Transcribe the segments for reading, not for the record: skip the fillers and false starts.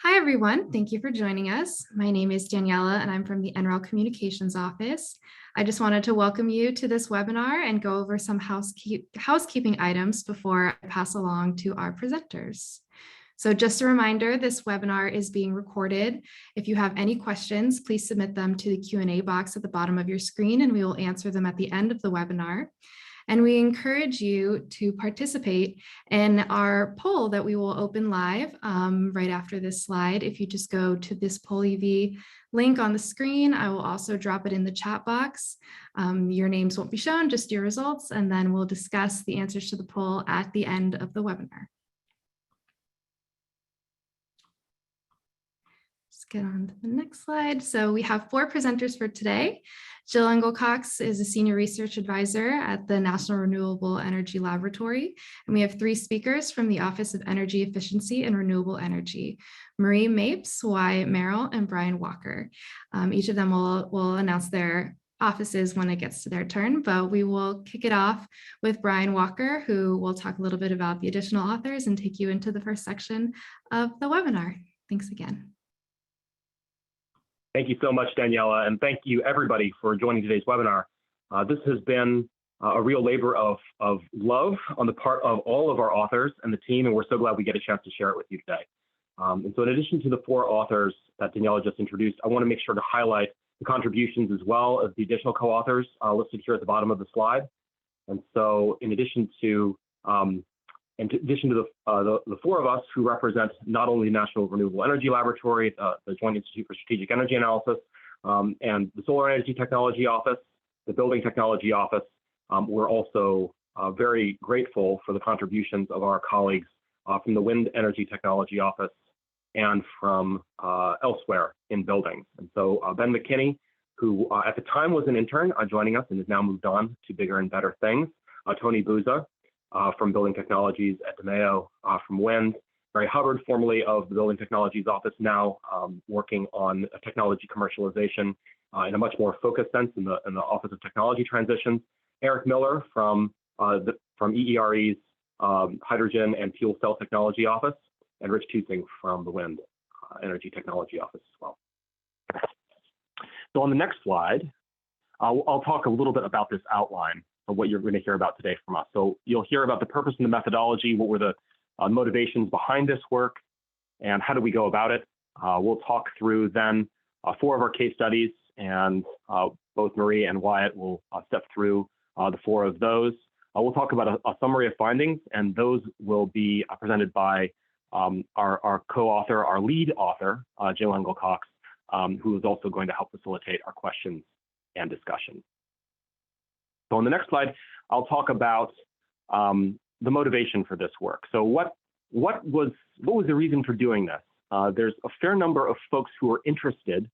Hi, everyone. Thank you for joining us. My name is Daniela, and I'm from the NREL Communications Office. I just wanted to welcome you to this webinar and go over some housekeeping items before I pass along to our presenters. So just a reminder, this webinar is being recorded. If you have any questions, please submit them to the Q&A box at the bottom of your screen, and we will answer them at the end of the webinar. And we encourage you to participate in our poll that we will open live right after this slide. If you just go to this Poll EV link on the screen, I will also drop it in the chat box. Your names won't be shown, just your results, and then we'll discuss the answers to the poll at the end of the webinar. Let's get on to the next slide. So we have 4 presenters for today. Jill Engel-Cox is a senior research advisor at the National Renewable Energy Laboratory. And we have 3 speakers from the Office of Energy Efficiency and Renewable Energy: Marie Mapes, Wyatt Merrill, and Brian Walker. Each of them will announce their offices when it gets to their turn, but we will kick it off with Brian Walker, who will talk a little bit about the additional authors and take you into the first section of the webinar. Thanks again. Thank you so much, Daniela, and thank you everybody for joining today's webinar. This has been a real labor of love on the part of all of our authors and the team, and we're so glad we get a chance to share it with you today. And so in addition to the 4 authors that Daniela just introduced, I want to make sure to highlight the contributions as well as the additional co-authors listed here at the bottom of the slide. And so in addition to the 4 of us who represent not only the National Renewable Energy Laboratory, the Joint Institute for Strategic Energy Analysis, and the Solar Energy Technology Office, the Building Technology Office, we're also very grateful for the contributions of our colleagues from the Wind Energy Technology Office and from elsewhere in buildings. And so Ben McKinney, who at the time was an intern, joining us and has now moved on to bigger and better things. Tony Buza, from Building Technologies at DeMayo, from Wind. Barry Hubbard, formerly of the Building Technologies Office, now working on technology commercialization in a much more focused sense in the Office of Technology Transitions. Eric Miller from EERE's Hydrogen and Fuel Cell Technology Office, and Rich Tusing from the Wind Energy Technology Office as well. So on the next slide, I'll talk a little bit about this outline of what you're going to hear about today from us. So you'll hear about the purpose and the methodology, what were the motivations behind this work, and how do we go about it. We'll talk through then 4 of our case studies, and both Marie and Wyatt will step through the 4 of those. We'll talk about a summary of findings, and those will be presented by our co-author, our lead author, Jill Engel-Cox, who is also going to help facilitate our questions and discussion. So on the next slide, I'll talk about the motivation for this work. So what was the reason for doing this? There's a fair number of folks who are interested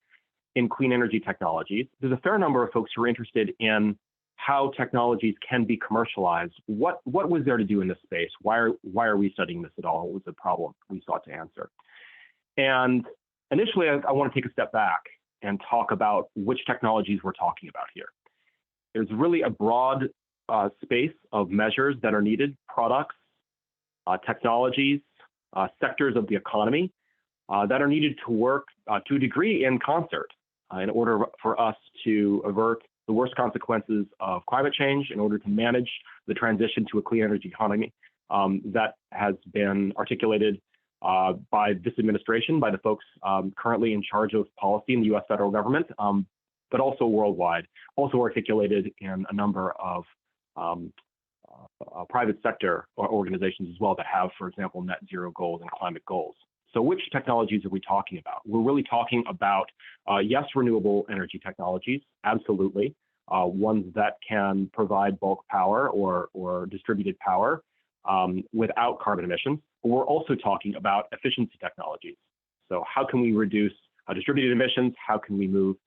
in clean energy technologies. There's a fair number of folks who are interested in how technologies can be commercialized. What was there to do in this space? Why are we studying this at all? What was the problem we sought to answer? And initially, I want to take a step back and talk about which technologies we're talking about here. There's really a broad space of measures that are needed: products, technologies, sectors of the economy that are needed to work to a degree in concert in order for us to avert the worst consequences of climate change, in order to manage the transition to a clean energy economy that has been articulated by this administration, by the folks currently in charge of policy in the U.S. federal government, but also worldwide, also articulated in a number of private sector organizations as well that have, for example, net zero goals and climate goals. So which technologies are we talking about? We're really talking about, yes, renewable energy technologies, absolutely, ones that can provide bulk power or distributed power without carbon emissions. But we're also talking about efficiency technologies. So how can we reduce distributed emissions? How can we move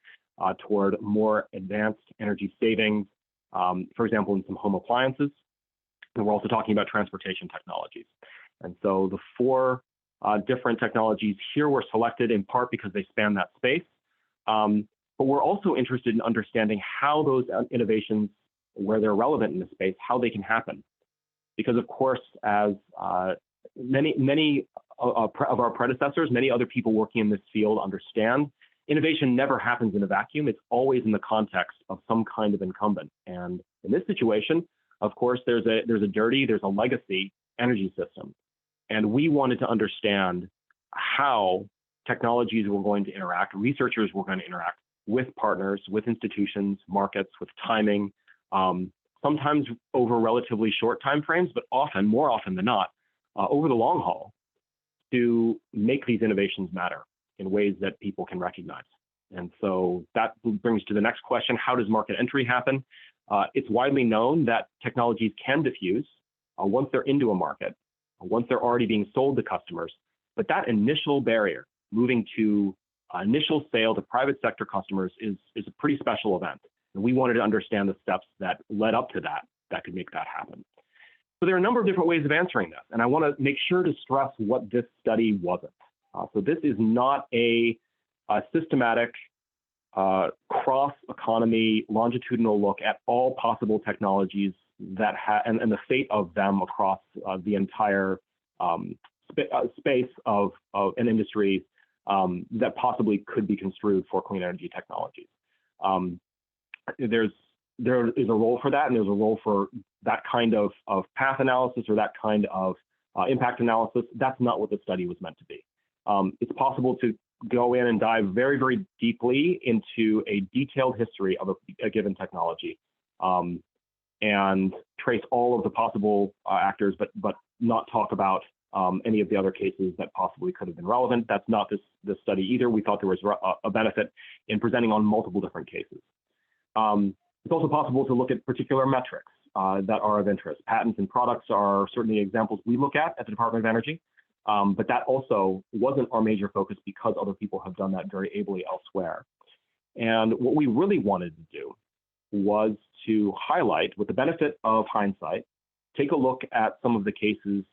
toward more advanced energy savings, for example, in some home appliances? And we're also talking about transportation technologies. And so the 4 different technologies here were selected in part because they span that space. But we're also interested in understanding how those innovations, where they're relevant in this space, how they can happen. Because of course, as many of our predecessors, many other people working in this field understand innovation never happens in a vacuum. It's always in the context of some kind of incumbent. And in this situation, of course, there's a legacy energy system. And we wanted to understand how technologies were going to interact, researchers were going to interact with partners, with institutions, markets, with timing, sometimes over relatively short timeframes, but more often than not, over the long haul, to make these innovations matter in ways that people can recognize. And so that brings to the next question: how does market entry happen? It's widely known that technologies can diffuse once they're into a market, once they're already being sold to customers. But that initial barrier, moving to initial sale to private sector customers, is a pretty special event. And we wanted to understand the steps that led up to that could make that happen. So there are a number of different ways of answering this, and I want to make sure to stress what this study wasn't. So this is not a systematic cross-economy longitudinal look at all possible technologies that and the fate of them across the entire space of an industry that possibly could be construed for clean energy technologies. There is a role for that, and there's a role for that kind of path analysis or that kind of impact analysis. That's not what the study was meant to be. It's possible to go in and dive very, very deeply into a detailed history of a given technology and trace all of the possible actors, but not talk about any of the other cases that possibly could have been relevant. That's not this study either. We thought there was a benefit in presenting on multiple different cases. It's also possible to look at particular metrics that are of interest. Patents and products are certainly examples we look at the Department of Energy, but that also wasn't our major focus because other people have done that very ably elsewhere. And what we really wanted to do was to highlight, with the benefit of hindsight, take a look at some of the cases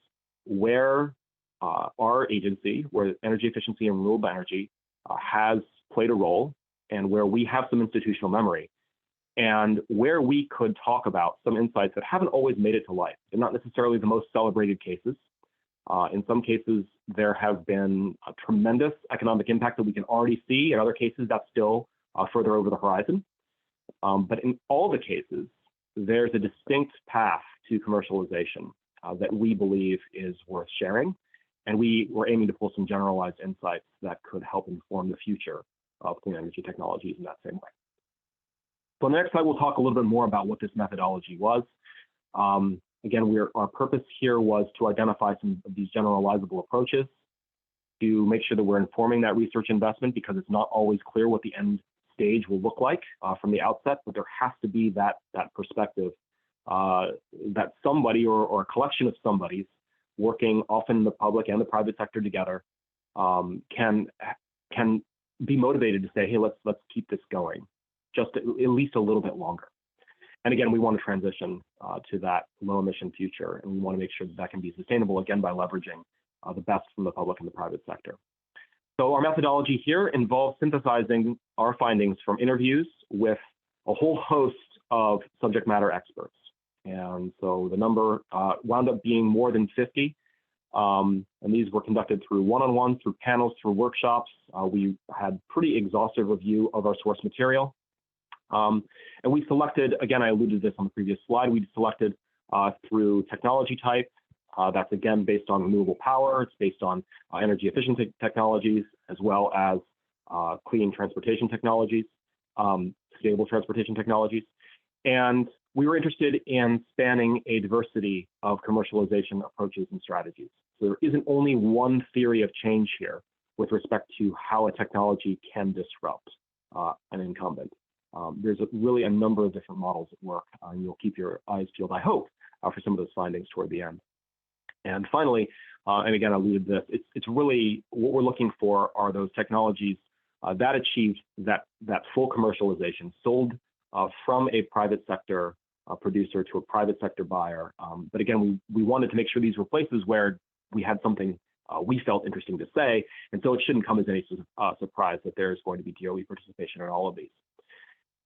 where our agency, where energy efficiency and renewable energy has played a role, and where we have some institutional memory, and where we could talk about some insights that haven't always made it to life. They're not necessarily the most celebrated cases. In some cases, there have been a tremendous economic impact that we can already see. In other cases, that's still further over the horizon. But in all the cases, there's a distinct path to commercialization that we believe is worth sharing. And we were aiming to pull some generalized insights that could help inform the future of clean energy technologies in that same way. So on the next slide, we'll talk a little bit more about what this methodology was. Again, our purpose here was to identify some of these generalizable approaches to make sure that we're informing that research investment, because it's not always clear what the end stage will look like from the outset, but there has to be that perspective that somebody or a collection of somebodies working often in the public and the private sector together can be motivated to say, hey, let's keep this going just at least a little bit longer. And again, we want to transition to that low emission future, and we want to make sure that can be sustainable, again, by leveraging the best from the public and the private sector. So our methodology here involves synthesizing our findings from interviews with a whole host of subject matter experts. And so the number wound up being more than 50. And these were conducted through one-on-ones, through panels, through workshops. We had pretty exhaustive review of our source material. And we selected, again, I alluded to this on the previous slide, we selected through technology type. That's again based on renewable power. It's based on energy efficient technologies, as well as clean transportation technologies, stable transportation technologies. And we were interested in spanning a diversity of commercialization approaches and strategies. So there isn't only one theory of change here with respect to how a technology can disrupt an incumbent. There's really a number of different models at work, and you'll keep your eyes peeled, I hope, for some of those findings toward the end. And finally, and again, I alluded to this, it's really what we're looking for are those technologies that achieved that full commercialization, sold from a private sector producer to a private sector buyer. But again, we wanted to make sure these were places where we had something we felt interesting to say, and so it shouldn't come as any surprise that there's going to be DOE participation in all of these.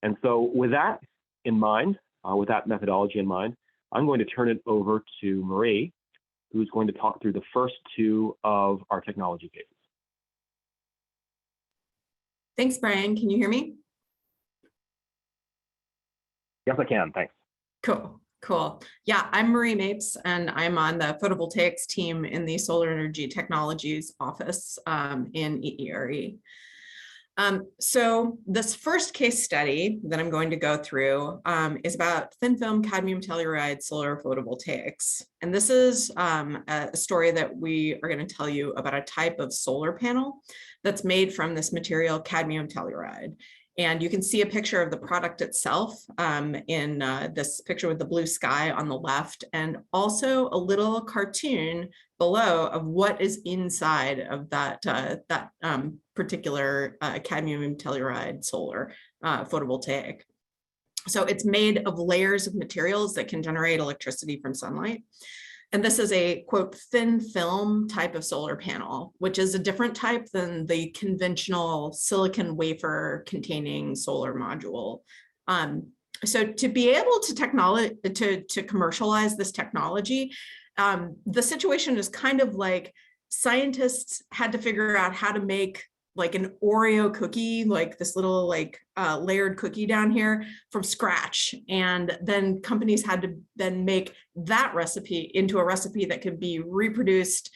And so with that in mind, with that methodology in mind, I'm going to turn it over to Marie who's going to talk through the first two of our technology cases. Thanks, Brian. Can you hear me? Yes, I can. Thanks. Cool. Yeah, I'm Marie Mapes, and I'm on the photovoltaics team in the Solar Energy Technologies office in EERE. So this first case study that I'm going to go through is about thin film cadmium telluride solar photovoltaics. And this is a story that we are going to tell you about a type of solar panel that's made from this material, cadmium telluride. And you can see a picture of the product itself in this picture with the blue sky on the left, and also a little cartoon below of what is inside of that, particular cadmium telluride solar photovoltaic. So it's made of layers of materials that can generate electricity from sunlight. And this is a, quote, thin film type of solar panel, which is a different type than the conventional silicon wafer containing solar module. So to be able to commercialize this technology, the situation is kind of like scientists had to figure out how to make like an Oreo cookie, like this little like layered cookie down here from scratch. And then companies had to then make that recipe into a recipe that could be reproduced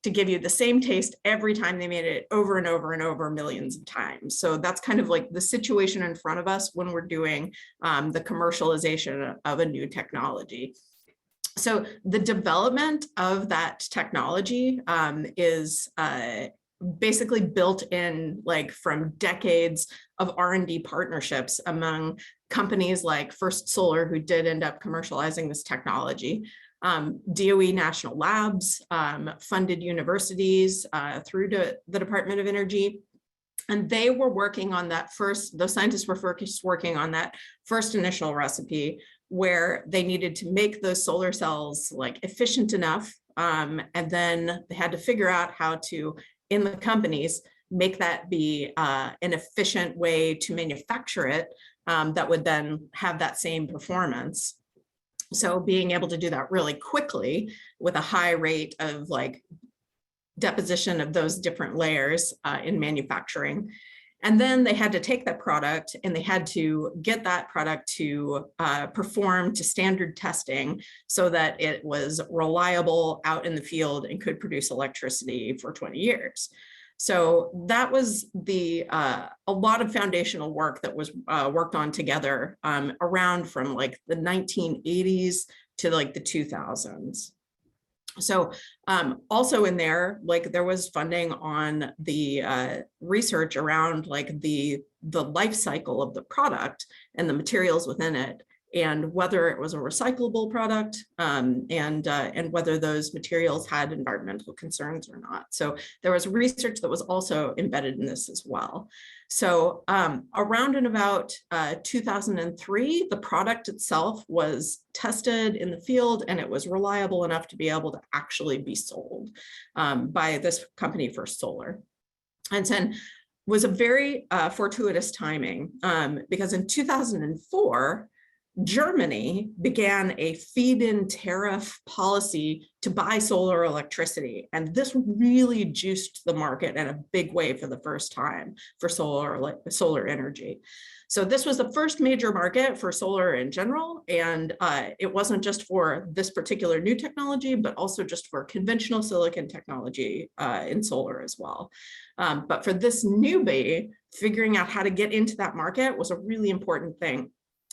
to give you the same taste every time they made it over and over and over millions of times. So that's kind of like the situation in front of us when we're doing the commercialization of a new technology. So the development of that technology is basically built in like from decades of R&D partnerships among companies like First Solar, who did end up commercializing this technology, DOE National Labs, funded universities through to the Department of Energy. And they were working on that first, those scientists were first working on that first initial recipe where they needed to make those solar cells like efficient enough. And then they had to figure out how to, in the companies, make that be an efficient way to manufacture it that would then have that same performance. So being able to do that really quickly with a high rate of like deposition of those different layers in manufacturing. And then they had to take that product and they had to get that product to perform to standard testing so that it was reliable out in the field and could produce electricity for 20 years. So that was a lot of foundational work that was worked on together around from like the 1980s to like the 2000s. So also in there, like there was funding on the research around like the life cycle of the product and the materials within it, and whether it was a recyclable product and whether those materials had environmental concerns or not. So there was research that was also embedded in this as well. So around and about 2003, the product itself was tested in the field and it was reliable enough to be able to actually be sold by this company, First Solar. And then was a very fortuitous timing because in 2004, Germany began a feed-in tariff policy to buy solar electricity. And this really juiced the market in a big way for the first time for solar energy. So this was the first major market for solar in general. And it wasn't just for this particular new technology, but also just for conventional silicon technology in solar as well. But for this newbie, figuring out how to get into that market was a really important thing.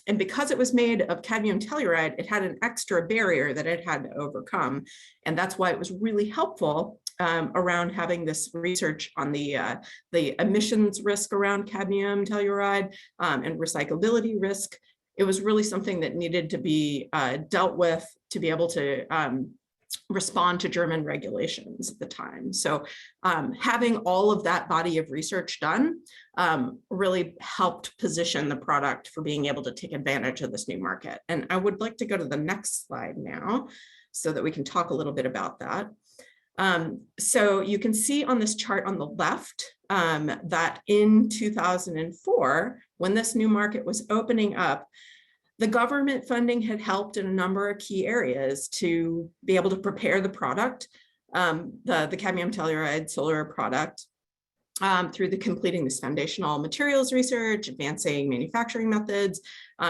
And because it was made of cadmium telluride, it had an extra barrier that it had to overcome. And that's why it was really helpful around having this research on the emissions risk around cadmium telluride and recyclability risk. It was really something that needed to be dealt with to be able to respond to German regulations at the time. So having all of that body of research done really helped position the product for being able to take advantage of this new market. And I would like to go to the next slide now so that we can talk a little bit about that. So you can see on this chart on the left that in 2004, when this new market was opening up, The government funding had helped in a number of key areas to be able to prepare the product, the cadmium telluride solar product, through the completing this foundational materials research, advancing manufacturing methods,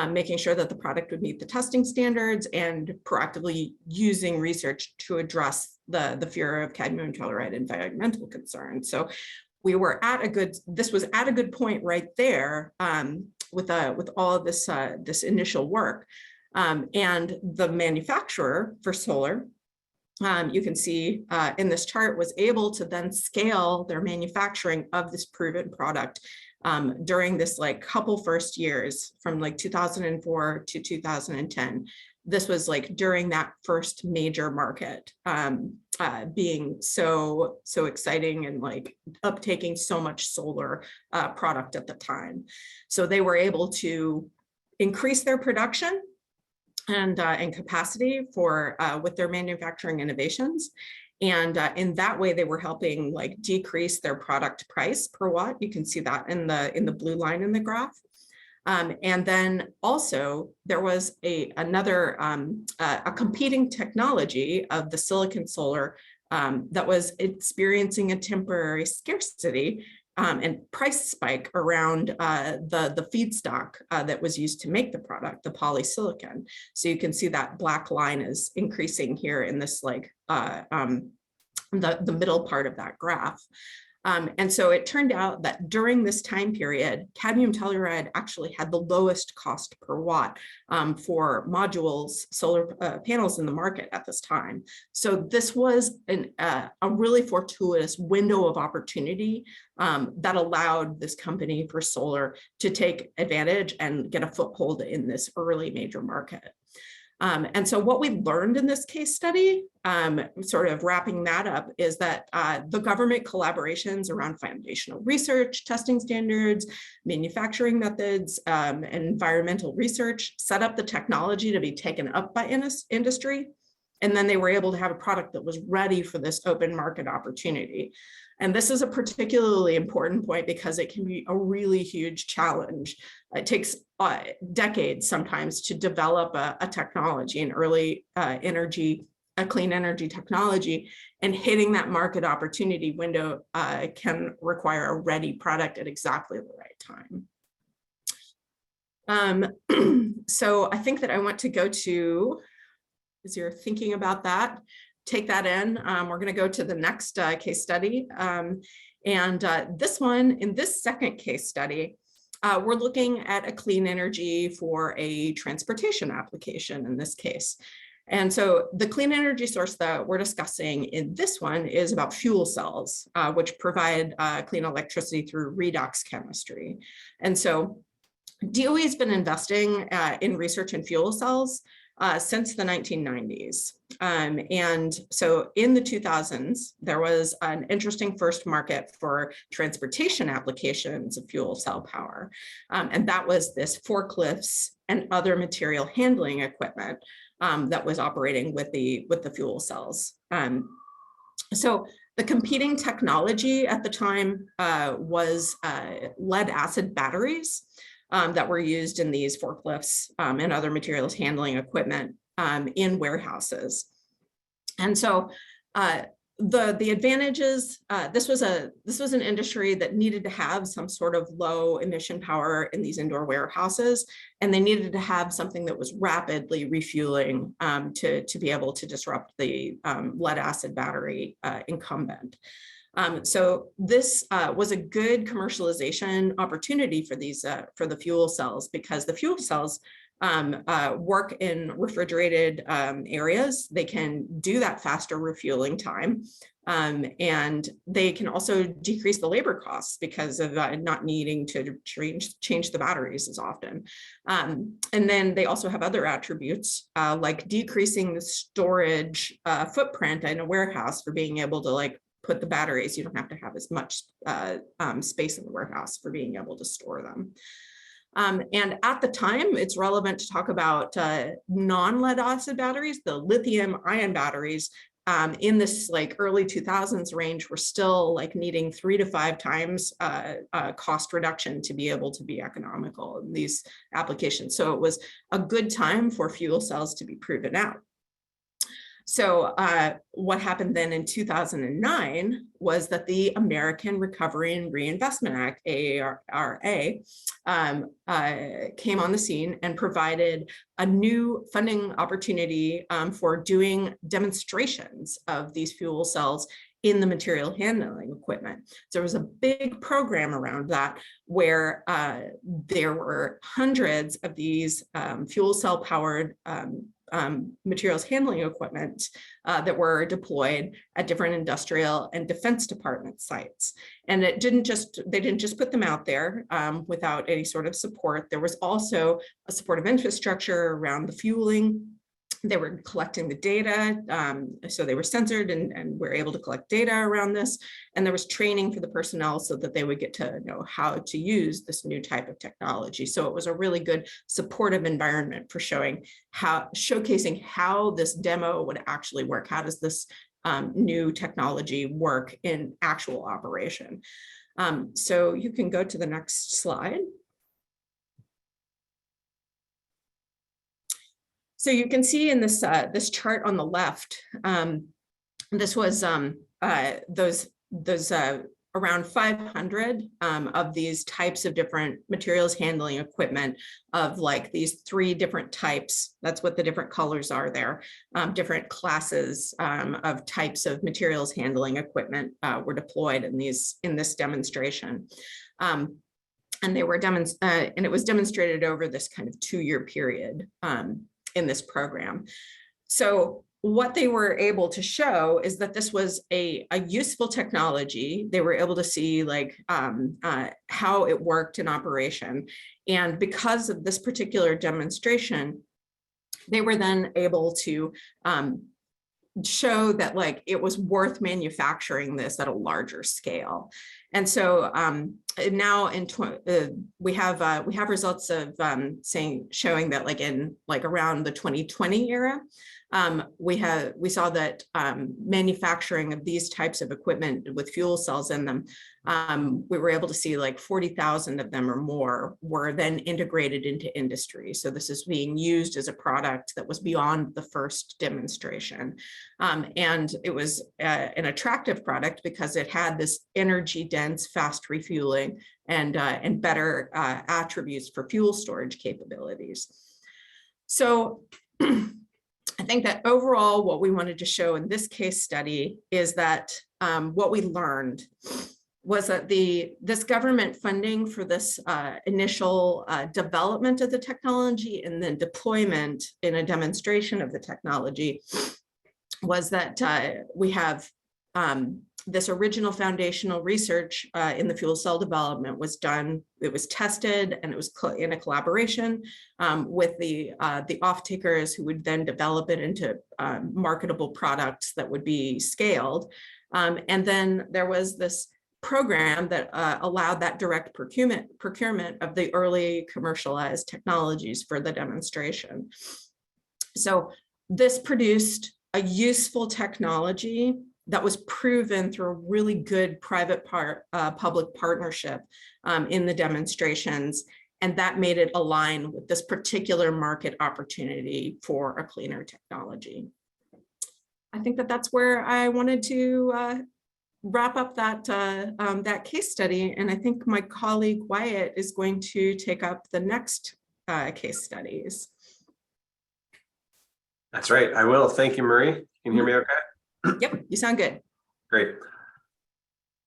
making sure that the product would meet the testing standards, and proactively using research to address the fear of cadmium telluride environmental concerns. So we were at a good, this was at a good point right there with all of this, this initial work. And the manufacturer for solar, you can see in this chart, was able to then scale their manufacturing of this proven product during this like couple first years from like 2004 to 2010. This was like during that first major market being so exciting and like uptaking so much solar product at the time. So they were able to increase their production and capacity for with their manufacturing innovations. And in that way, they were helping like decrease their product price per watt. You can see that in the blue line in the graph. And then also there was another competing technology of the silicon solar that was experiencing a temporary scarcity and price spike around the feedstock that was used to make the product, the polysilicon. So you can see that black line is increasing here in this like the middle part of that graph. And so it turned out that during this time period, cadmium telluride actually had the lowest cost per watt for modules, solar panels in the market at this time. So this was a really fortuitous window of opportunity that allowed this company for solar to take advantage and get a foothold in this early major market. And so what we learned in this case study, sort of wrapping that up, is that the government collaborations around foundational research, testing standards, manufacturing methods, and environmental research set up the technology to be taken up by industry. And then they were able to have a product that was ready for this open market opportunity. And this is a particularly important point because it can be a really huge challenge. It takes decades sometimes to develop a technology, an early clean energy technology, and hitting that market opportunity window can require a ready product at exactly the right time. So I think that I want to go to, as you're thinking about that, take that in. We're going to go to the next case study. This one, in this second case study, we're looking at a clean energy for a transportation application in this case. And so the clean energy source that we're discussing in this one is about fuel cells, which provide clean electricity through redox chemistry. And so DOE has been investing in research in fuel cells since the 1990s. And so in the 2000s, there was an interesting first market for transportation applications of fuel cell power. And that was this forklifts and other material handling equipment that was operating with the fuel cells. So the competing technology at the time was lead acid batteries that were used in these forklifts and other materials handling equipment in warehouses. And so the advantages, this was an industry that needed to have some sort of low emission power in these indoor warehouses, and they needed to have something that was rapidly refueling to be able to disrupt the lead acid battery incumbent. So this was a good commercialization opportunity for these for the fuel cells, because the fuel cells work in refrigerated areas. They can do that faster refueling time, and they can also decrease the labor costs because of not needing to change the batteries as often. And then they also have other attributes like decreasing the storage footprint in a warehouse for being able to like put the batteries. You don't have to have as much space in the warehouse for being able to store them. And at the time, it's relevant to talk about non-lead acid batteries, the lithium ion batteries, in this like early 2000s range, were still like needing 3 to 5 times cost reduction to be able to be economical in these applications. So it was a good time for fuel cells to be proven out. So what happened then in 2009 was that the American Recovery and Reinvestment Act, ARRA, came on the scene and provided a new funding opportunity for doing demonstrations of these fuel cells in the material handling equipment. So there was a big program around that where there were hundreds of these fuel cell powered materials handling equipment that were deployed at different industrial and defense department sites. And they didn't just put them out there without any sort of support. There was also a supportive infrastructure around the fueling. They were collecting the data, so they were censored and were able to collect data around this. And there was training for the personnel so that they would get to know how to use this new type of technology. So it was a really good supportive environment for showcasing how this demo would actually work. How does this new technology work in actual operation? So you can go to the next slide. So you can see in this this chart on the left, this was those around 500 of these types of different materials handling equipment of like these 3 different types. That's what the different colors are there. Different classes of types of materials handling equipment were deployed in this demonstration. And they were and it was demonstrated over this kind of 2-year period in this program. So what they were able to show is that this was a useful technology. They were able to see like how it worked in operation. And because of this particular demonstration, they were then able to show that like it was worth manufacturing this at a larger scale. And so now we have results of showing that like in like around the 2020 era, we saw that manufacturing of these types of equipment with fuel cells in them, we were able to see like 40,000 of them or more were then integrated into industry. So this is being used as a product that was beyond the first demonstration. And it was an attractive product because it had this energy dense, fast refueling and better attributes for fuel storage capabilities. So I think that overall, what we wanted to show in this case study is that what we learned was that this government funding for this initial development of the technology and then deployment in a demonstration of the technology was that we have this original foundational research in the fuel cell development was done, it was tested, and it was in a collaboration with the off-takers who would then develop it into marketable products that would be scaled. And then there was this program that allowed that direct procurement of the early commercialized technologies for the demonstration. So this produced a useful technology that was proven through a really good private public partnership in the demonstrations. And that made it align with this particular market opportunity for a cleaner technology. I think that that's where I wanted to wrap up that case study. And I think my colleague Wyatt is going to take up the next case studies. That's right, I will. Thank you, Marie. Can you hear me okay? Yep, you sound good. Great.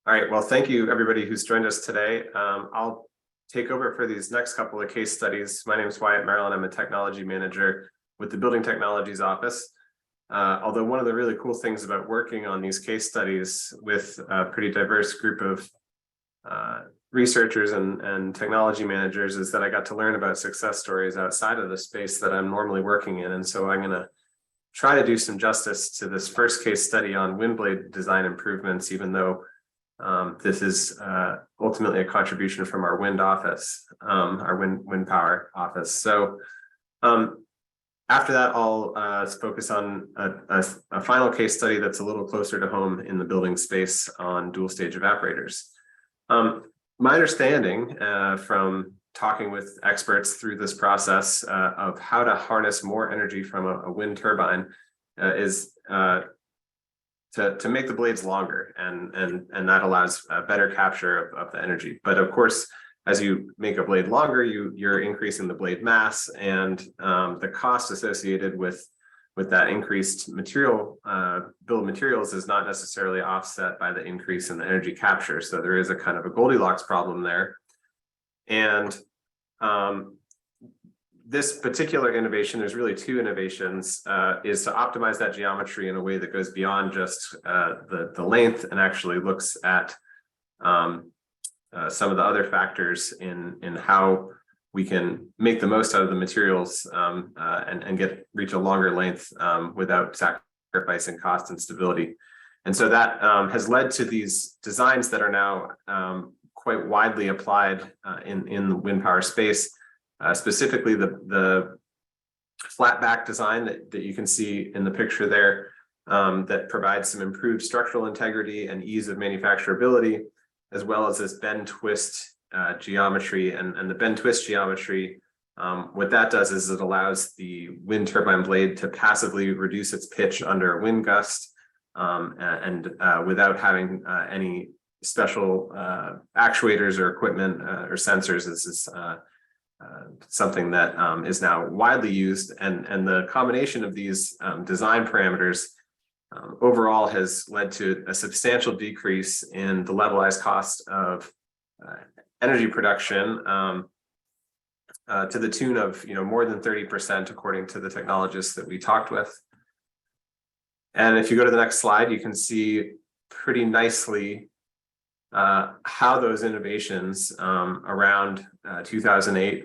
All right, well, thank you everybody who's joined us today. I'll take over for these next couple of case studies. My name is Wyatt Maryland. I'm a technology manager with the Building Technologies Office. Although one of the really cool things about working on these case studies with a pretty diverse group of researchers and technology managers is that I got to learn about success stories outside of the space that I'm normally working in. And so I'm going to try to do some justice to this first case study on wind blade design improvements, even though this is ultimately a contribution from our wind office, our wind power office. So After that, I'll focus on a final case study that's a little closer to home in the building space on dual stage evaporators. My understanding from talking with experts through this process of how to harness more energy from a wind turbine is to make the blades longer, and that allows better capture of the energy. But of course, as you make a blade longer, you're increasing the blade mass, and the cost associated with that increased material bill of materials is not necessarily offset by the increase in the energy capture. So there is a kind of a Goldilocks problem there. And this particular innovation, there's really two innovations, is to optimize that geometry in a way that goes beyond just the length and actually looks at some of the other factors in how we can make the most out of the materials and reach a longer length without sacrificing cost and stability. And so that has led to these designs that are now quite widely applied in the wind power space, specifically the flat back design that you can see in the picture there, that provides some improved structural integrity and ease of manufacturability, as well as this bend twist geometry. And the bend twist geometry, what that does is it allows the wind turbine blade to passively reduce its pitch under a wind gust, and without having any special actuators or equipment or sensors. This is something that is now widely used, and the combination of these design parameters overall has led to a substantial decrease in the levelized cost of energy production to the tune of more than 30%, according to the technologists that we talked with. And if you go to the next slide, you can see pretty nicely how those innovations around 2008,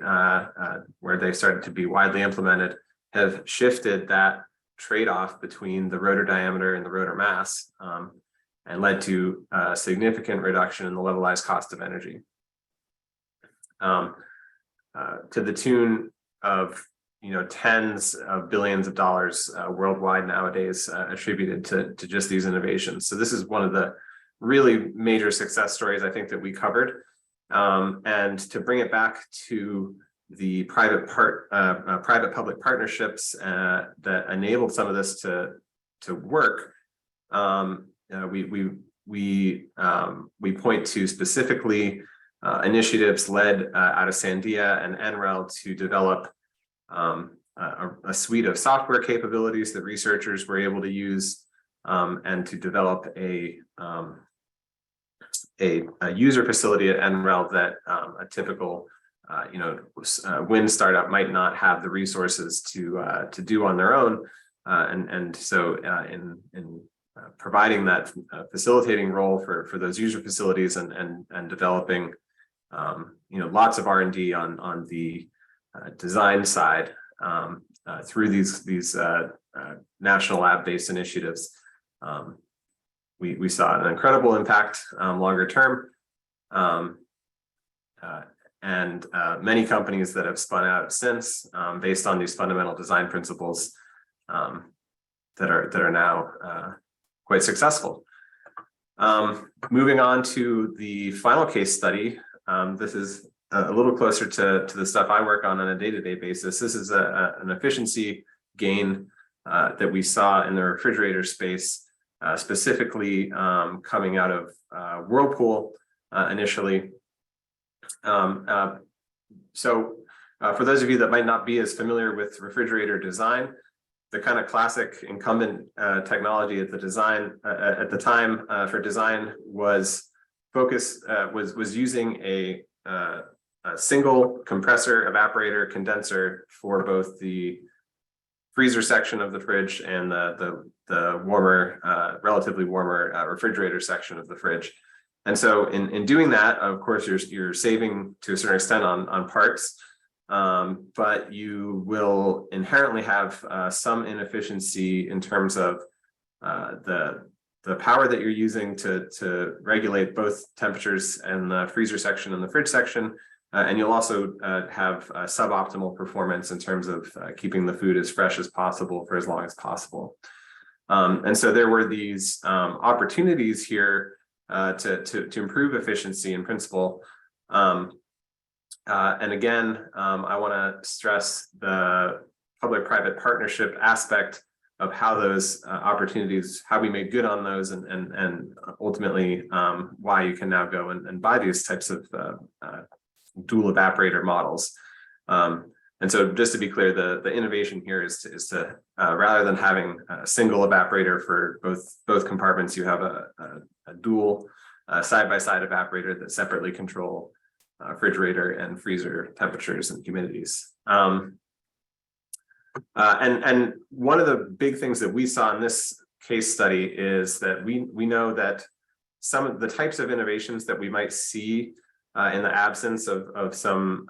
where they started to be widely implemented, have shifted that trade-off between the rotor diameter and the rotor mass, and led to a significant reduction in the levelized cost of energy, to the tune of tens of billions of dollars worldwide nowadays, attributed to just these innovations. So this is one of the really major success stories I think that we covered. And to bring it back to the private-public partnerships that enabled some of this to work, we point to specifically initiatives led out of Sandia and NREL to develop a suite of software capabilities that researchers were able to use, and to develop a user facility at NREL that a typical wind startup might not have the resources to do on their own, and so in providing that facilitating role for those user facilities and developing lots of R&D on the design side through these national lab-based initiatives. We saw an incredible impact longer term, and many companies that have spun out since, based on these fundamental design principles, that are now quite successful. Moving on to the final case study, this is a little closer to the stuff I work on a day-to-day basis. This is an efficiency gain that we saw in the refrigerator space, specifically coming out of Whirlpool initially. So for those of you that might not be as familiar with refrigerator design, the kind of classic incumbent technology at the time for design was using a single compressor, evaporator, condenser for both the freezer section of the fridge and the warmer, relatively warmer refrigerator section of the fridge. And so in doing that, of course, you're saving to a certain extent on parts, but you will inherently have some inefficiency in terms of the power that you're using to regulate both temperatures in the freezer section and the fridge section, And you'll also have suboptimal performance in terms of keeping the food as fresh as possible for as long as possible. And so there were these opportunities here to improve efficiency in principle. And again, I want to stress the public-private partnership aspect of how those opportunities, how we made good on those, and ultimately why you can now go and buy these types of dual evaporator models. And so just to be clear, the innovation here is to rather than having a single evaporator for both compartments, you have a dual side-by-side evaporator that separately control refrigerator and freezer temperatures and humidities. And one of the big things that we saw in this case study is that we know that some of the types of innovations that we might see in the absence of some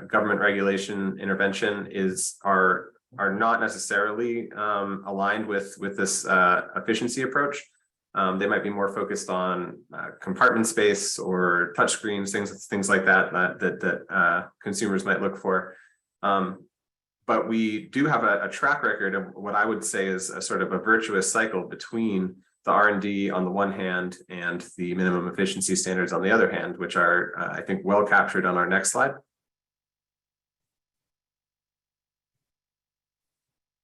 government regulation intervention are not necessarily aligned with this efficiency approach. They might be more focused on compartment space or touchscreens, things like that consumers might look for. But we do have a track record of what I would say is a sort of a virtuous cycle between the R&D on the one hand and the minimum efficiency standards on the other hand, which are, I think, well captured on our next slide.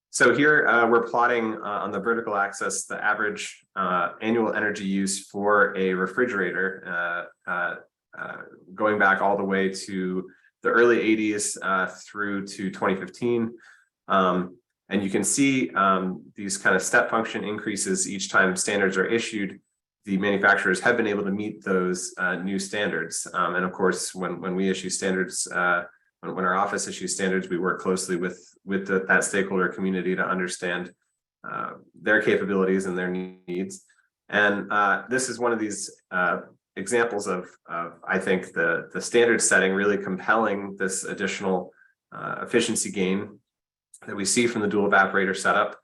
So here we're plotting on the vertical axis the average annual energy use for a refrigerator, going back all the way to the early 80s through to 2015. And you can see these kind of step function increases each time standards are issued. The manufacturers have been able to meet those new standards. And of course, when we issue standards, when our office issues standards, we work closely with that stakeholder community to understand their capabilities and their needs. And this is one of these examples of I think, the standard setting really compelling this additional efficiency gain that we see from the dual evaporator setup.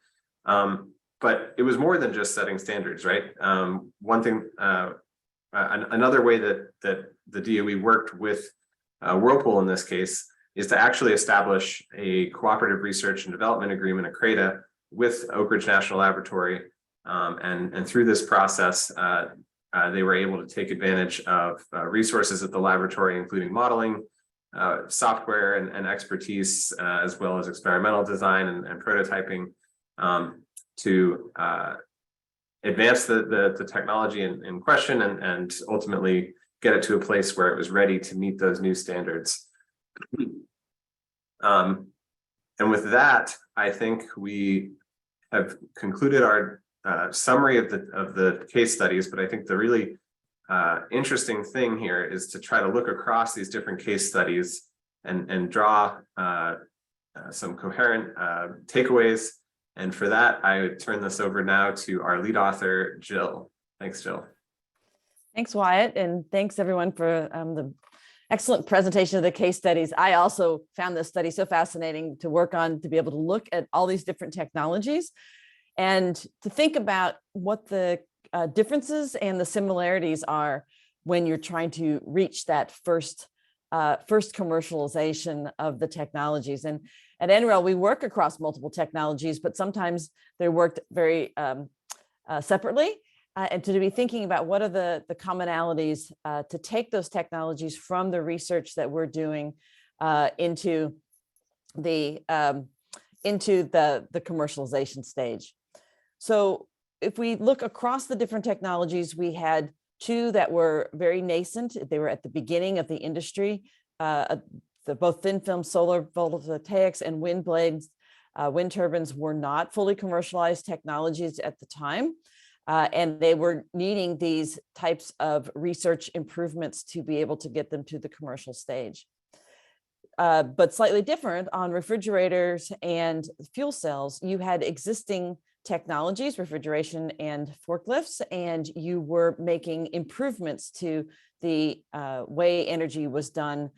But it was more than just setting standards, right? One thing, another way that the DOE worked with Whirlpool in this case is to actually establish a cooperative research and development agreement, a CRADA, with Oak Ridge National Laboratory. And through this process, they were able to take advantage of resources at the laboratory, including modeling, software and expertise, as well as experimental design and prototyping, to advance the technology in question and ultimately get it to a place where it was ready to meet those new standards. And with that, I think we have concluded our summary of the case studies, but I think the really interesting thing here is to try to look across these different case studies and draw some coherent takeaways. And for that, I would turn this over now to our lead author, Jill. Thanks, Jill. Thanks, Wyatt, and thanks everyone for the excellent presentation of the case studies. I also found this study so fascinating to work on, to be able to look at all these different technologies and to think about what the differences and the similarities are when you're trying to reach that first commercialization of the technologies. And at NREL, we work across multiple technologies, but sometimes they're worked very separately. And to be thinking about what are the commonalities to take those technologies from the research that we're doing into the commercialization stage. So if we look across the different technologies, we had two that were very nascent. They were at the beginning of the industry, both thin film solar photovoltaics and wind blades. Wind turbines were not fully commercialized technologies at the time. And they were needing these types of research improvements to be able to get them to the commercial stage. But slightly different on refrigerators and fuel cells, you had existing technologies, refrigeration and forklifts, and you were making improvements to the way energy was done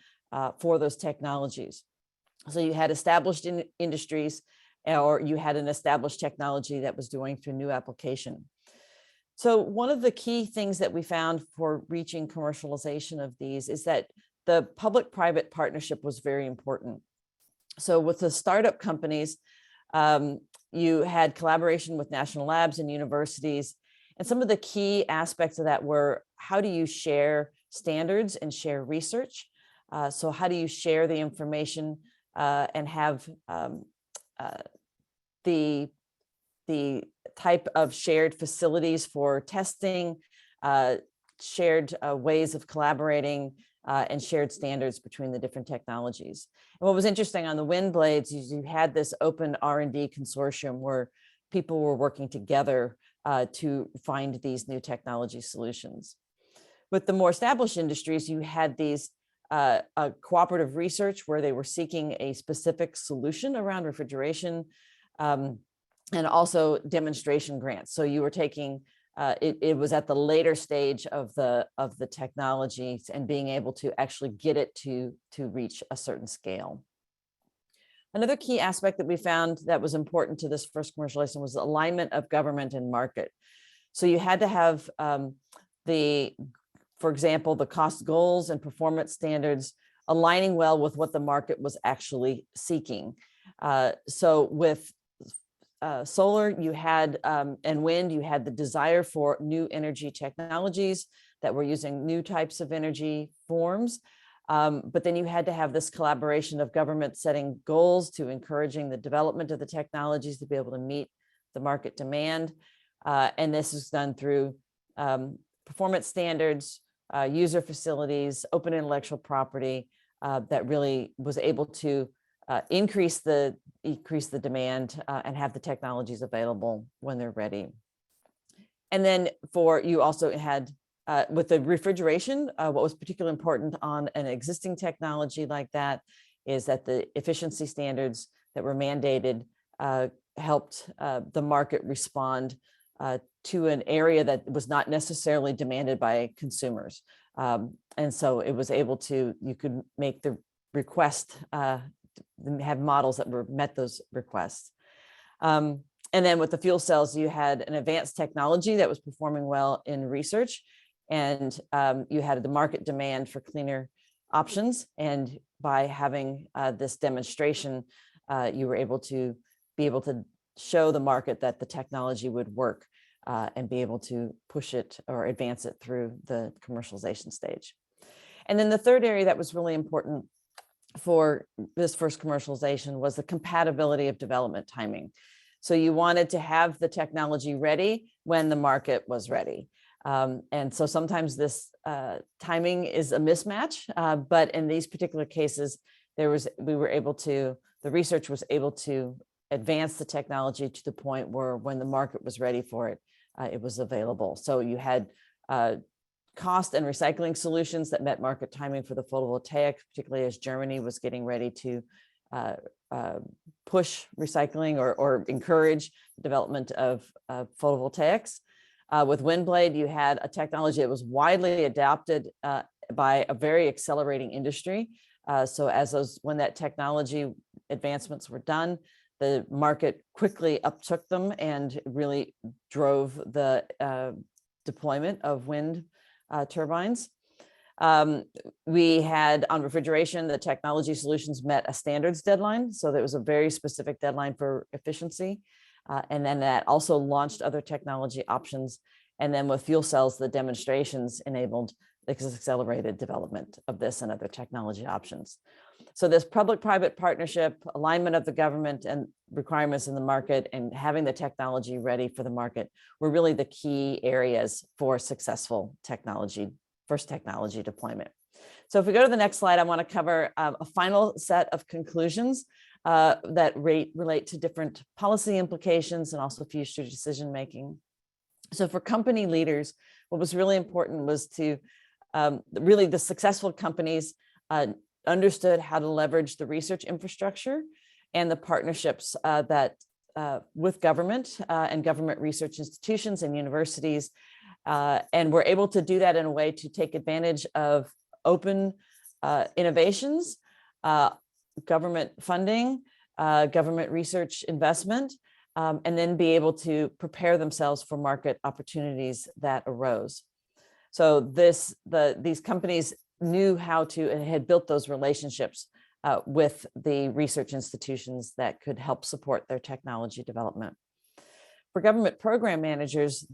for those technologies. So you had established industries, or you had an established technology that was going through new application. So one of the key things that we found for reaching commercialization of these is that the public-private partnership was very important. So with the startup companies, you had collaboration with national labs and universities. And some of the key aspects of that were, how do you share standards and share research? So how do you share the information and have the type of shared facilities for testing, shared ways of collaborating, and shared standards between the different technologies. And what was interesting on the wind blades is you had this open R&D consortium where people were working together to find these new technology solutions. With the more established industries, you had these cooperative research where they were seeking a specific solution around refrigeration, and also demonstration grants. So you were taking, it was at the later stage of the technologies and being able to actually get it to reach a certain scale. Another key aspect that we found that was important to this first commercialization was the alignment of government and market. So you had to have for example, the cost goals and performance standards aligning well with what the market was actually seeking. So with solar, you had, and wind, you had the desire for new energy technologies that were using new types of energy forms. But then you had to have this collaboration of government setting goals to encouraging the development of the technologies to be able to meet the market demand. And this is done through performance standards, user facilities, open intellectual property that really was able to increase the demand and have the technologies available when they're ready. And then you also had with the refrigeration, what was particularly important on an existing technology like that is that the efficiency standards that were mandated helped the market respond to an area that was not necessarily demanded by consumers. And so it was able to, you could make the request, have models that met those requests. And then with the fuel cells, you had an advanced technology that was performing well in research, and you had the market demand for cleaner options. And by having this demonstration, you were able to show the market that the technology would work and be able to push it or advance it through the commercialization stage. And then the third area that was really important for this first commercialization was the compatibility of development timing. So you wanted to have the technology ready when the market was ready. And so sometimes this timing is a mismatch, but in these particular cases, the research was able to advance the technology to the point where when the market was ready for it, it was available. So you had cost and recycling solutions that met market timing for the photovoltaic, particularly as Germany was getting ready to push recycling or encourage the development of photovoltaics. With Windblade, you had a technology that was widely adopted by a very accelerating industry. So when that technology advancements were done, the market quickly uptook them and really drove the deployment of wind turbines. We had on refrigeration, the technology solutions met a standards deadline. So there was a very specific deadline for efficiency. And then that also launched other technology options. And then with fuel cells, the demonstrations enabled accelerated development of this and other technology options. So this public-private partnership, alignment of the government and requirements in the market, and having the technology ready for the market were really the key areas for successful first technology deployment. So if we go to the next slide, I want to cover a final set of conclusions that relate to different policy implications and also future decision-making. So for company leaders, what was really important was to really the successful companies understood how to leverage the research infrastructure and the partnerships with government and government research institutions and universities, and were able to do that in a way to take advantage of open innovations, government funding, government research investment, and then be able to prepare themselves for market opportunities that arose. So these companies knew how to and had built those relationships with the research institutions that could help support their technology development. For government program managers,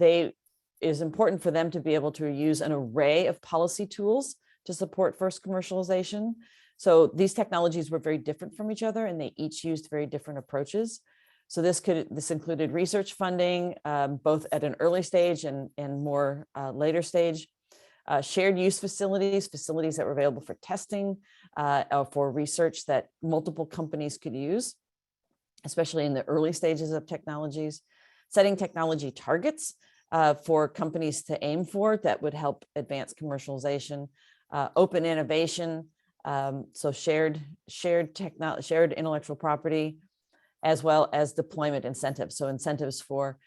is important for them to be able to use an array of policy tools to support first commercialization. So these technologies were very different from each other, and they each used very different approaches. So this included research funding, both at an early stage and more later stage, shared use facilities that were available for testing, for research that multiple companies could use, especially in the early stages of technologies, setting technology targets for companies to aim for that would help advance commercialization, open innovation, so shared intellectual property, as well as deployment incentives. So incentives for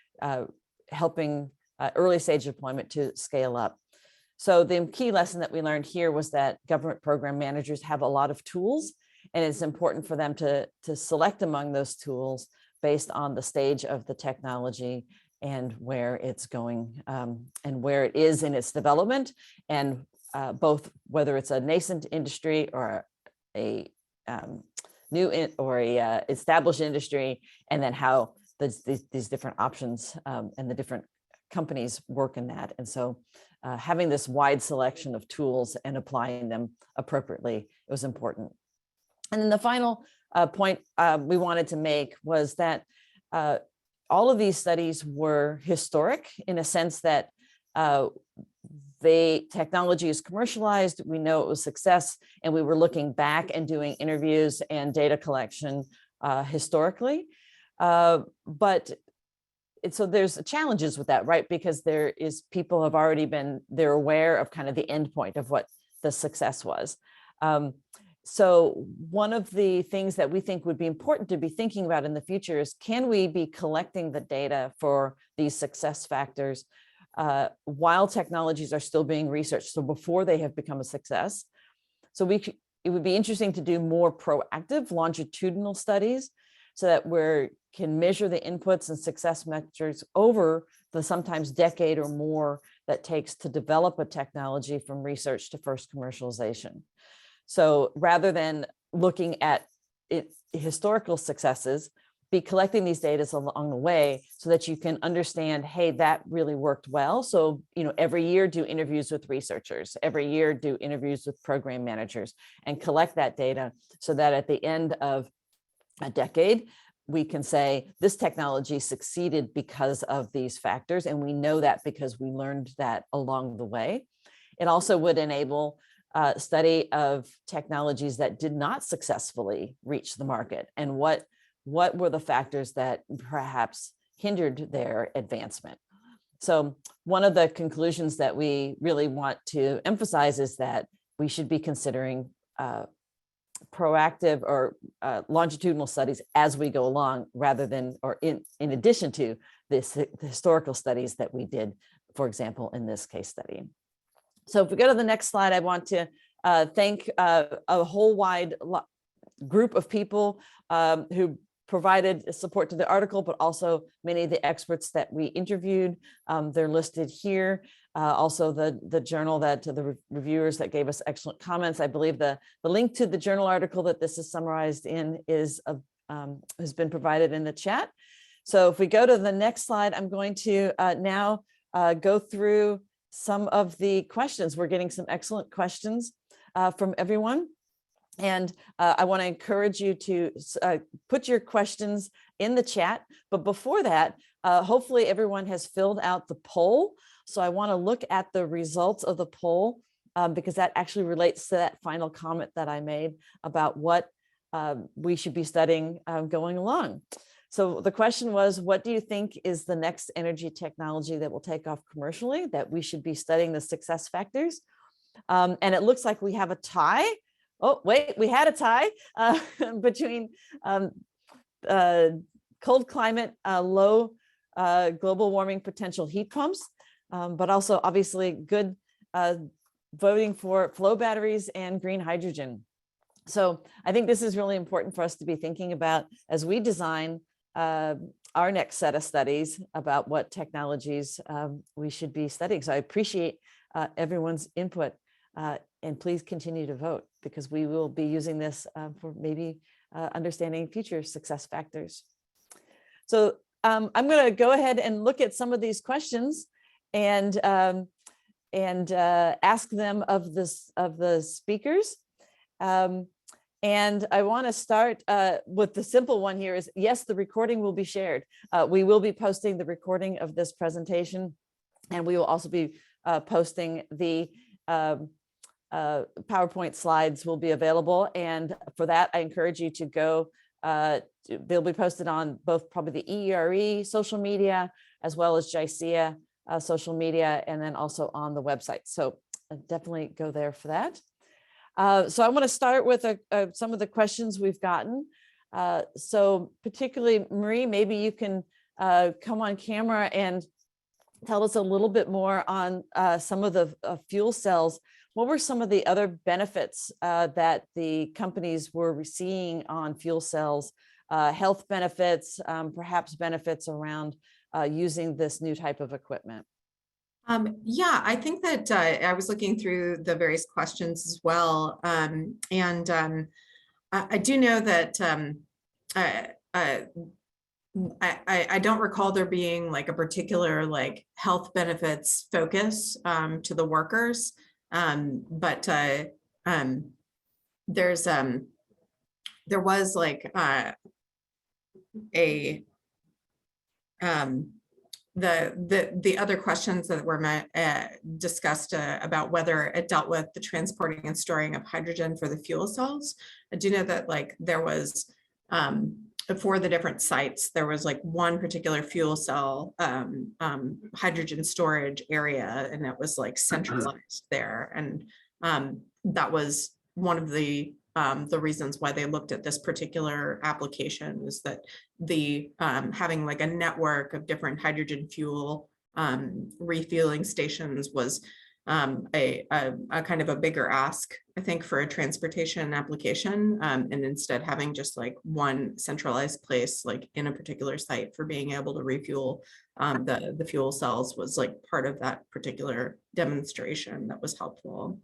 helping early stage deployment to scale up. So the key lesson that we learned here was that government program managers have a lot of tools, and it's important for them to select among those tools based on the stage of the technology and where it's going and where it is in its development, and both whether it's a nascent industry or a established industry, and then how these different options and the different companies work in that. And so having this wide selection of tools and applying them appropriately was important. And then the final point we wanted to make was that all of these studies were historic in a sense that the technology is commercialized, we know it was success, and we were looking back and doing interviews and data collection historically. So there's challenges with that, right? Because people have already they're aware of kind of the end point of what the success was. So one of the things that we think would be important to be thinking about in the future is, can we be collecting the data for these success factors while technologies are still being researched, so before they have become a success? So it would be interesting to do more proactive longitudinal studies so that we can measure the inputs and success metrics over the sometimes decade or more that takes to develop a technology from research to first commercialization. So rather than looking at historical successes, be collecting these data along the way so that you can understand, hey, that really worked well. So, every year do interviews with researchers, every year do interviews with program managers, and collect that data so that at the end of a decade, we can say this technology succeeded because of these factors. And we know that because we learned that along the way. It also would enable study of technologies that did not successfully reach the market, and what were the factors that perhaps hindered their advancement. So one of the conclusions that we really want to emphasize is that we should be considering proactive or longitudinal studies as we go along, rather than, or in addition to the historical studies that we did, for example, in this case study. So if we go to the next slide, I want to thank a whole wide group of people who provided support to the article, but also many of the experts that we interviewed. They're listed here. Also the journal the reviewers that gave us excellent comments. I believe the link to the journal article that this is summarized in has been provided in the chat. So if we go to the next slide, I'm going to now go through some of the questions. We're getting some excellent questions from everyone. And I want to encourage you to put your questions in the chat. But before that, hopefully everyone has filled out the poll. So I want to look at the results of the poll because that actually relates to that final comment that I made about what we should be studying going along. So the question was, what do you think is the next energy technology that will take off commercially, that we should be studying the success factors? And it looks like we have a tie. Oh, wait, we had a tie between cold climate, low global warming potential heat pumps, but also obviously good voting for flow batteries and green hydrogen. So I think this is really important for us to be thinking about as we design our next set of studies about what technologies we should be studying. So I appreciate everyone's input and please continue to vote, because we will be using this for maybe understanding future success factors. So I'm going to go ahead and look at some of these questions and ask them of the speakers. And I want to start with the simple one here is, yes, the recording will be shared. We will be posting the recording of this presentation, and we will also be posting the PowerPoint slides will be available. And for that, I encourage you to go, they'll be posted on both probably the EERE social media, as well as JICEA social media, and then also on the website. So definitely go there for that. So I want to start with some of the questions we've gotten. So particularly, Marie, maybe you can come on camera and tell us a little bit more on some of the fuel cells. What were some of the other benefits that the companies were seeing on fuel cells, health benefits, perhaps benefits around using this new type of equipment? Yeah, I think that I was looking through the various questions as well. I do know that I don't recall there being like a particular like health benefits focus to the workers. But there was like the other questions that were discussed about whether it dealt with the transporting and storing of hydrogen for the fuel cells. I do know that like there was for the different sites, there was like one particular fuel cell hydrogen storage area, and it was like centralized there. And that was one of the reasons why they looked at this particular application, is that the having like a network of different hydrogen fuel refueling stations was a kind of a bigger ask, I think, for a transportation application, and instead having just like one centralized place like in a particular site for being able to refuel the fuel cells was like part of that particular demonstration that was helpful.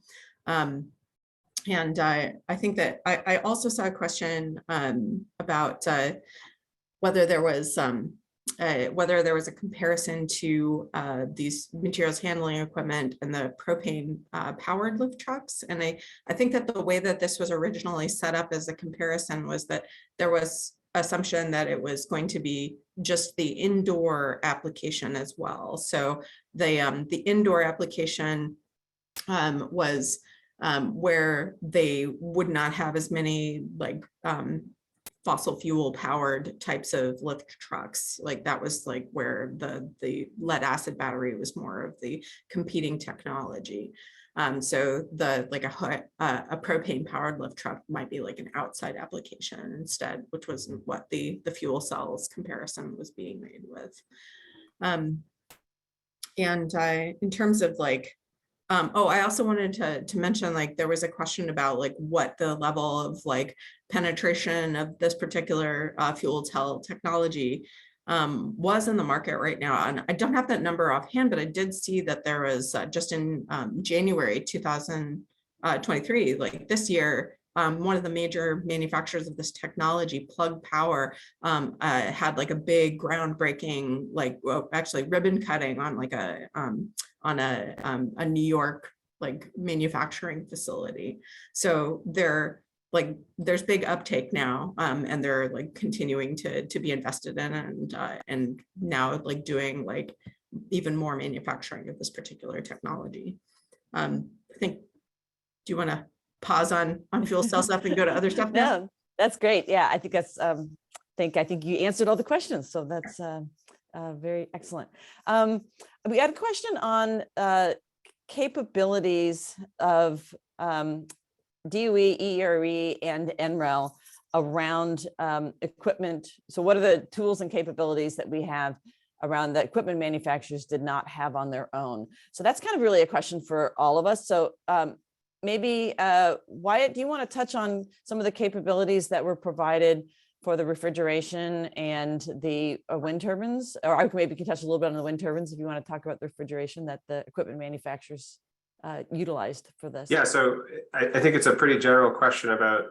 And I think that I also saw a question about whether there was a comparison to these materials handling equipment and the propane powered lift trucks. And I think that the way that this was originally set up as a comparison was that there was assumption that it was going to be just the indoor application as well. So the indoor application was where they would not have as many like fossil fuel powered types of lift trucks. Like that was like where the lead acid battery was more of the competing technology. So the like a propane powered lift truck might be like an outside application instead, which was what the fuel cells comparison was being made with. In terms of like, I also wanted to mention, like, there was a question about like what the level of like penetration of this particular fuel cell technology was in the market right now. And I don't have that number offhand, but I did see that there was just in January 2023, like this year, one of the major manufacturers of this technology, Plug Power, had like a big groundbreaking, like actually ribbon cutting on like a New York like manufacturing facility. So there's big uptake now, and they're like continuing to be invested in, and now like doing like even more manufacturing of this particular technology. I think, do you want to pause on fuel cell stuff and go to other stuff now? No, that's great. Yeah, I think that's I think you answered all the questions, so that's very excellent. We had a question on capabilities of DOE, ERE, and NREL around equipment. So what are the tools and capabilities that we have around that equipment manufacturers did not have on their own? So that's kind of really a question for all of us. So maybe Wyatt, do you want to touch on some of the capabilities that were provided for the refrigeration and the wind turbines? Or I maybe can touch a little bit on the wind turbines if you want to talk about the refrigeration that the equipment manufacturers utilized for this? Yeah, so I think it's a pretty general question about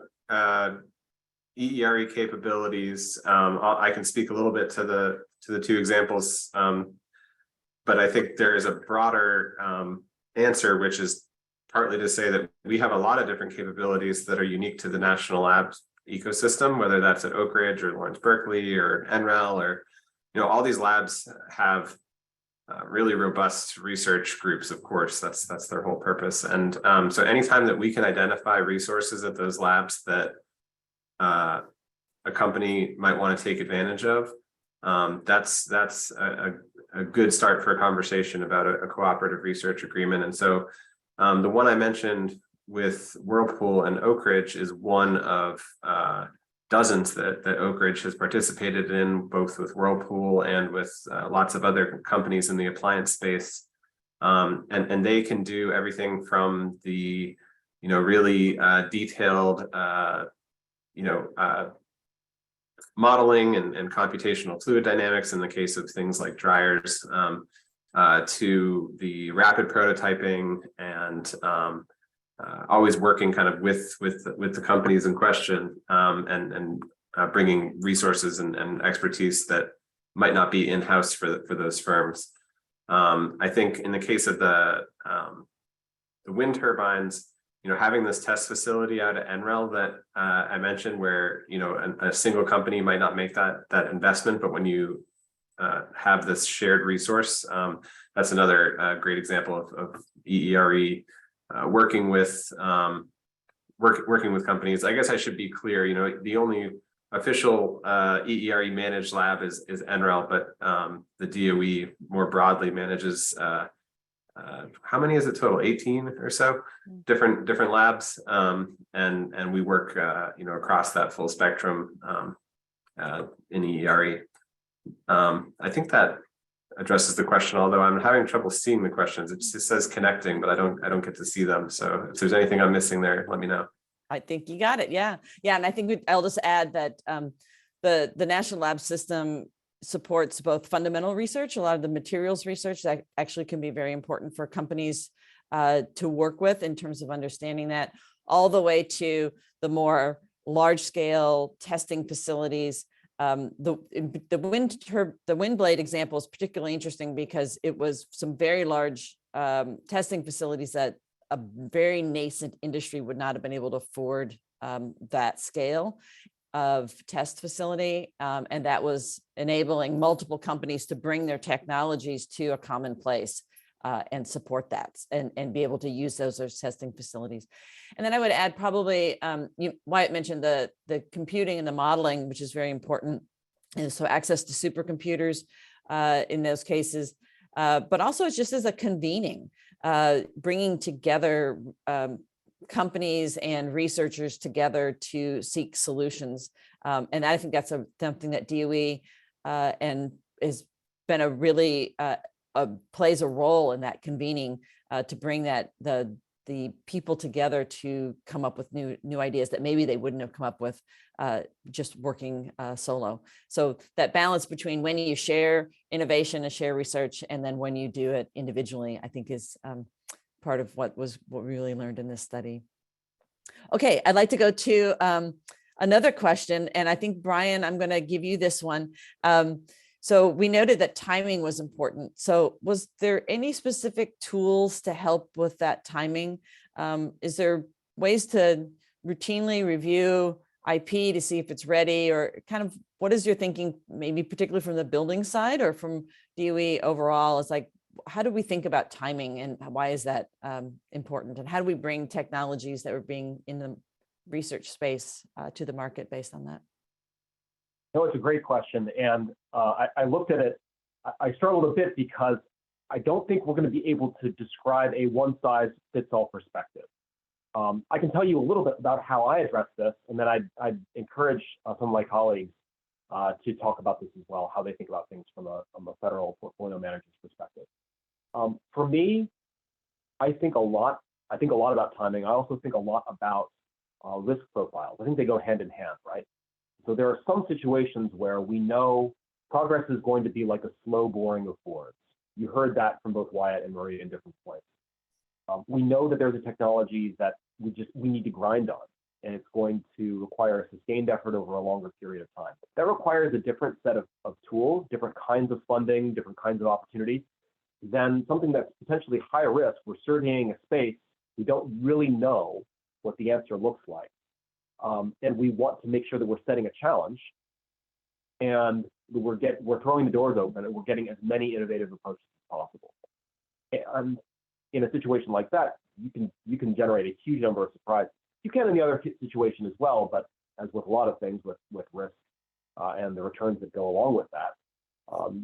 EERE capabilities. I can speak a little bit to the two examples, but I think there is a broader answer, which is partly to say that we have a lot of different capabilities that are unique to the National Labs ecosystem, whether that's at Oak Ridge or Lawrence Berkeley or NREL, or all these labs have really robust research groups. Of course, that's their whole purpose. And so anytime that we can identify resources at those labs that a company might want to take advantage of, that's a good start for a conversation about a cooperative research agreement. And so the one I mentioned with Whirlpool and Oak Ridge is one of dozens that Oak Ridge has participated in, both with Whirlpool and with lots of other companies in the appliance space. And they can do everything from the really detailed modeling and computational fluid dynamics in the case of things like dryers, to the rapid prototyping and always working kind of with the companies in question, and bringing resources and expertise that might not be in-house for those firms. I think in the case of the wind turbines, having this test facility out at NREL that I mentioned, where a single company might not make that investment, but when you have this shared resource, that's another great example of EERE working with companies. I guess I should be clear. The only official EERE managed lab is NREL, but the DOE more broadly manages. How many is it total? 18 or so different labs, and we work across that full spectrum in EERE. I think that addresses the question, although I'm having trouble seeing the questions. It just says connecting, but I don't get to see them. So if there's anything I'm missing there, let me know. I think you got it. Yeah. And I think I'll just add that the National Lab System supports both fundamental research, a lot of the materials research that actually can be very important for companies to work with in terms of understanding that, all the way to the more large scale testing facilities. The wind blade example is particularly interesting because it was some very large testing facilities that a very nascent industry would not have been able to afford that scale of test facility. And that was enabling multiple companies to bring their technologies to a common place and support that and be able to use those as testing facilities. And then I would add probably, Wyatt mentioned the computing and the modeling, which is very important. And so access to supercomputers in those cases, but also it's just as a convening, bringing together companies and researchers together to seek solutions. And I think that's something that DOE and has been a really plays a role in that convening to bring the people together to come up with new ideas that maybe they wouldn't have come up with just working solo. So that balance between when you share innovation and share research, and then when you do it individually, I think is part of what we really learned in this study. Okay, I'd like to go to another question, and I think, Brian, I'm going to give you this one. So we noted that timing was important. So was there any specific tools to help with that timing? Is there ways to routinely review IP to see if it's ready, or kind of what is your thinking, maybe particularly from the building side or from DOE overall? It's like, how do we think about timing, and why is that important? And how do we bring technologies that are being in the research space to the market based on that? No, it's a great question. And I looked at it, I struggled a bit because I don't think we're going to be able to describe a one-size-fits-all perspective. I can tell you a little bit about how I address this, and then I'd encourage some of my colleagues to talk about this as well, how they think about things from a federal portfolio manager's perspective. For me, I think a lot about timing. I also think a lot about risk profiles. I think they go hand in hand, right? So there are some situations where we know progress is going to be like a slow boring of boards. You heard that from both Wyatt and Maria in different points. We know that there's a technology that we need to grind on, and it's going to require a sustained effort over a longer period of time. That requires a different set of tools, different kinds of funding, different kinds of opportunities than something that's potentially high risk. We're surveying a space, we don't really know what the answer looks like. And we want to make sure that we're setting a challenge and we're throwing the doors open and we're getting as many innovative approaches as possible. And in a situation like that, you can generate a huge number of surprises. You can in the other situation as well, but as with a lot of things with risk and the returns that go along with that,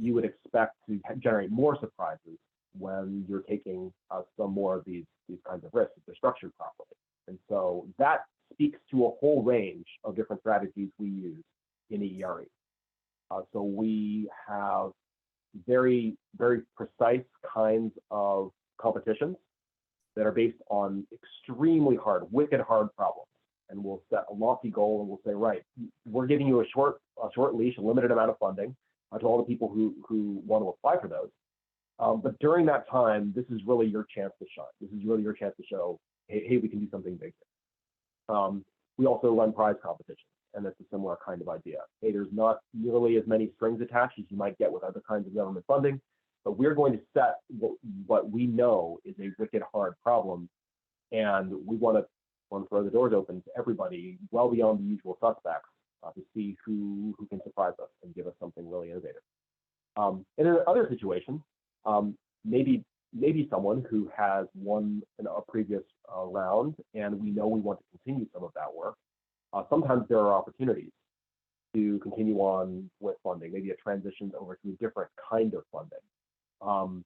you would expect to generate more surprises when you're taking some more of these kinds of risks if they're structured properly. And so that speaks to a whole range of different strategies we use in EERE. So we have very, very precise kinds of competitions that are based on extremely hard, wicked hard problems. And we'll set a lofty goal and we'll say, right, we're giving you a short leash, a limited amount of funding to all the people who want to apply for those. But during that time, this is really your chance to shine. This is really your chance to show, hey, we can do something big here. We also run prize competitions, and that's a similar kind of idea. Hey, there's not nearly as many strings attached as you might get with other kinds of government funding, but we're going to set what we know is a wicked hard problem, and we want to throw the doors open to everybody, well beyond the usual suspects, to see who can surprise us and give us something really innovative. And in other situations, maybe someone who has won a previous round, and we know we want to continue some of that work. Sometimes there are opportunities to continue on with funding, maybe a transition over to a different kind of funding.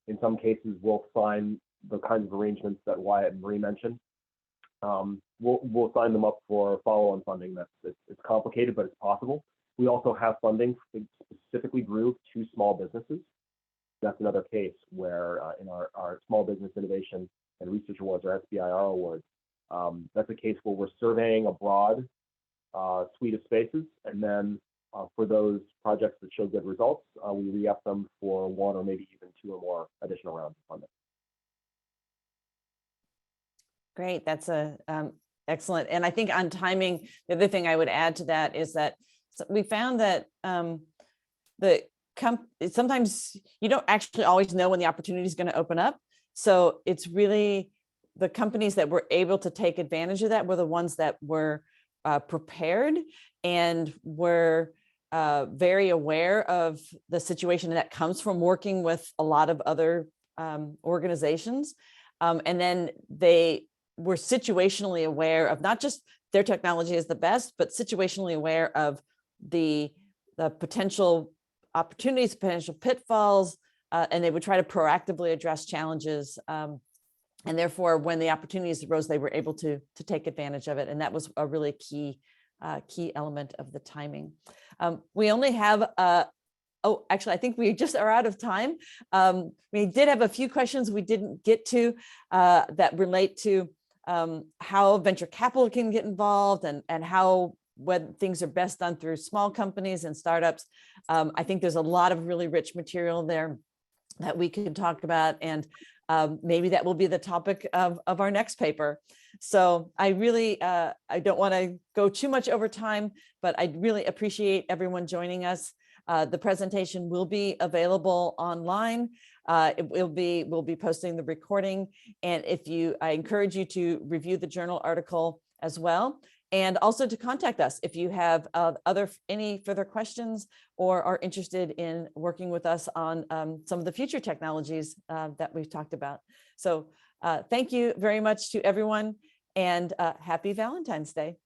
In some cases, we'll sign the kinds of arrangements that Wyatt and Marie mentioned. We'll sign them up for follow-on funding. It's complicated, but it's possible. We also have funding specifically grooved to small businesses. That's another case where in our Small Business Innovation and Research Awards, or SBIR awards, that's a case where we're surveying a broad suite of spaces, and then for those projects that show good results, we re-up them for one or maybe even two or more additional rounds of funding. Great, that's excellent. And I think on timing, the other thing I would add to that is that we found that sometimes you don't actually always know when the opportunity is going to open up. So it's really the companies that were able to take advantage of that were the ones that were prepared and were very aware of the situation that comes from working with a lot of other organizations. And then they were situationally aware of not just their technology is the best, but situationally aware of the potential opportunities, potential pitfalls, and they would try to proactively address challenges. And therefore, when the opportunities arose, they were able to take advantage of it. And that was a really key element of the timing. We only have, actually, I think we just are out of time. We did have a few questions we didn't get to that relate to how venture capital can get involved and how when things are best done through small companies and startups. I think there's a lot of really rich material there that we can talk about, and maybe that will be the topic of our next paper. So I really, I don't want to go too much over time, but I really appreciate everyone joining us. The presentation will be available online. We'll be posting the recording, and I encourage you to review the journal article as well, and also to contact us if you have any further questions or are interested in working with us on some of the future technologies that we've talked about. So thank you very much to everyone, and happy Valentine's Day.